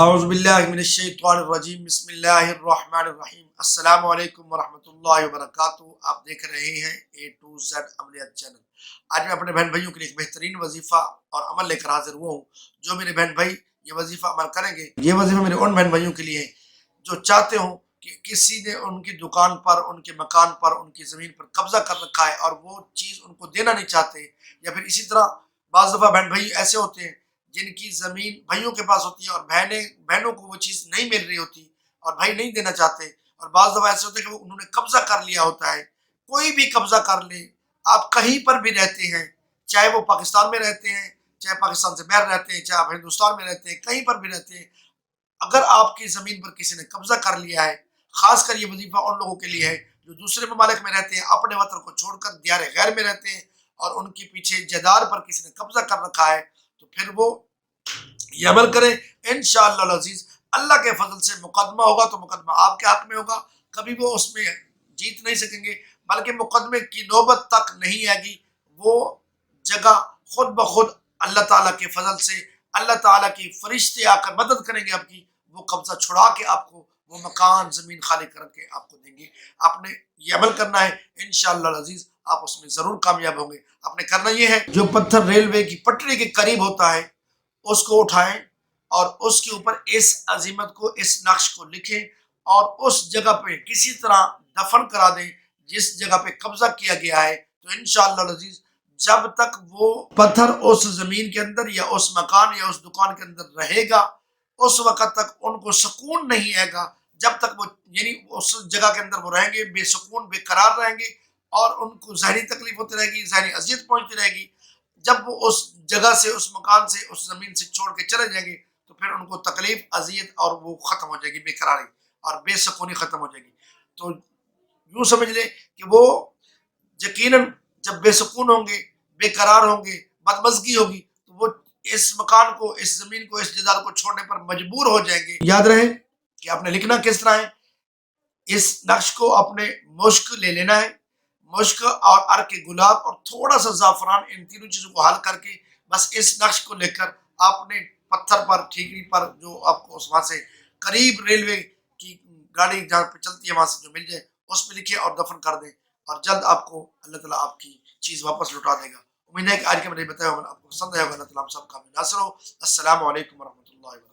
اعوذ باللہ من الشیطان الرجیم، بسم اللہ الرحمن الرحیم۔ السلام علیکم ورحمۃ اللہ وبرکاتہ۔ آپ دیکھ رہے ہیں اے ٹو زیڈ عملیات چینل۔ آج میں اپنے بہن بھائیوں کے لیے ایک بہترین وظیفہ اور عمل لے کر حاضر ہوا ہوں۔ جو میرے بہن بھائی یہ وظیفہ عمل کریں گے، یہ وظیفہ میرے ان بہن بھائیوں کے لیے ہے جو چاہتے ہوں کہ کسی نے ان کی دکان پر، ان کے مکان پر، ان کی زمین پر قبضہ کر رکھا ہے اور وہ چیز ان کو دینا نہیں چاہتے، یا پھر اسی طرح بعض دفعہ بہن بھائی ایسے ہوتے ہیں جن کی زمین بھائیوں کے پاس ہوتی ہے اور بہنوں کو وہ چیز نہیں مل رہی ہوتی اور بھائی نہیں دینا چاہتے، اور بعض دفعہ ایسے ہوتے ہیں کہ انہوں نے قبضہ کر لیا ہوتا ہے۔ کوئی بھی قبضہ کر لے، آپ کہیں پر بھی رہتے ہیں، چاہے وہ پاکستان میں رہتے ہیں، چاہے پاکستان سے باہر رہتے ہیں، چاہے آپ ہندوستان میں رہتے ہیں، کہیں پر بھی رہتے ہیں، اگر آپ کی زمین پر کسی نے قبضہ کر لیا ہے، خاص کر یہ وظیفہ ان لوگوں کے لیے ہے جو دوسرے ممالک میں رہتے ہیں، اپنے وطن کو چھوڑ کر دیار غیر میں رہتے ہیں، اور ان کے پیچھے جائیداد پر کسی نے قبضہ کر رکھا ہے، تو پھر وہ یہ عمل کریں۔ انشاءاللہ العزیز اللہ کے فضل سے مقدمہ ہوگا تو مقدمہ آپ کے حق میں ہوگا، کبھی وہ اس میں جیت نہیں سکیں گے، بلکہ مقدمے کی نوبت تک نہیں آئے گی۔ وہ جگہ خود بخود اللہ تعالیٰ کے فضل سے، اللہ تعالیٰ کی فرشتے آ کر مدد کریں گے آپ کی، وہ قبضہ چھڑا کے آپ کو وہ مکان زمین خالی کر کے آپ کو دیں گے۔ آپ نے یہ عمل کرنا ہے، انشاءاللہ العزیز آپ اس میں ضرور کامیاب ہوں گے۔ آپ نے کرنا یہ ہے، جو پتھر ریلوے کی پٹری کے قریب ہوتا ہے اس کو اٹھائیں اور اس کے اوپر اس عظیمت کو، اس نقش کو لکھیں اور اس جگہ پہ کسی طرح دفن کرا دیں جس جگہ پہ قبضہ کیا گیا ہے۔ تو انشاءاللہ العزیز جب تک وہ پتھر اس زمین کے اندر یا اس مکان یا اس دکان کے اندر رہے گا، اس وقت تک ان کو سکون نہیں آئے گا۔ جب تک وہ یعنی اس جگہ کے اندر وہ رہیں گے، بے سکون بے قرار رہیں گے، اور ان کو ذہنی تکلیف ہوتی رہے گی، ذہنی اذیت پہنچتی رہے گی۔ جب وہ اس جگہ سے، اس مکان سے، اس زمین سے چھوڑ کے چلے جائیں گے تو پھر ان کو تکلیف، اذیت اور وہ ختم ہو جائے گی، بے قراری اور بے سکونی ختم ہو جائے گی۔ تو یوں سمجھ لیں کہ وہ یقیناً جب بے سکون ہوں گے، بے قرار ہوں گے، بدمزگی ہوگی، تو وہ اس مکان کو، اس زمین کو، اس جائیداد کو چھوڑنے پر مجبور ہو جائیں گے۔ یاد رہے کہ آپ نے لکھنا کس طرح ہے۔ اس نقش کو اپنے مشک لے لینا ہے، مشک اور عرق گلاب اور تھوڑا سا زعفران، ان تینوں چیزوں کو حل کر کے بس اس نقش کو لے کر آپ نے پتھر پر، ٹھیکری پر، جو آپ کو وہاں سے قریب ریلوے کی گاڑی جہاں پہ چلتی ہے وہاں سے جو مل جائے اس پہ لکھیں اور دفن کر دیں، اور جلد آپ کو اللہ تعالیٰ آپ کی چیز واپس لوٹا دے گا۔ امید ہے کہ آج کے میرے بتایا ہوا آپ کو پسند آیا ہوگا۔ اللہ تعالیٰ ہم سب کا ناصر ہو۔ السلام علیکم ورحمۃ اللہ وبرکاتہ۔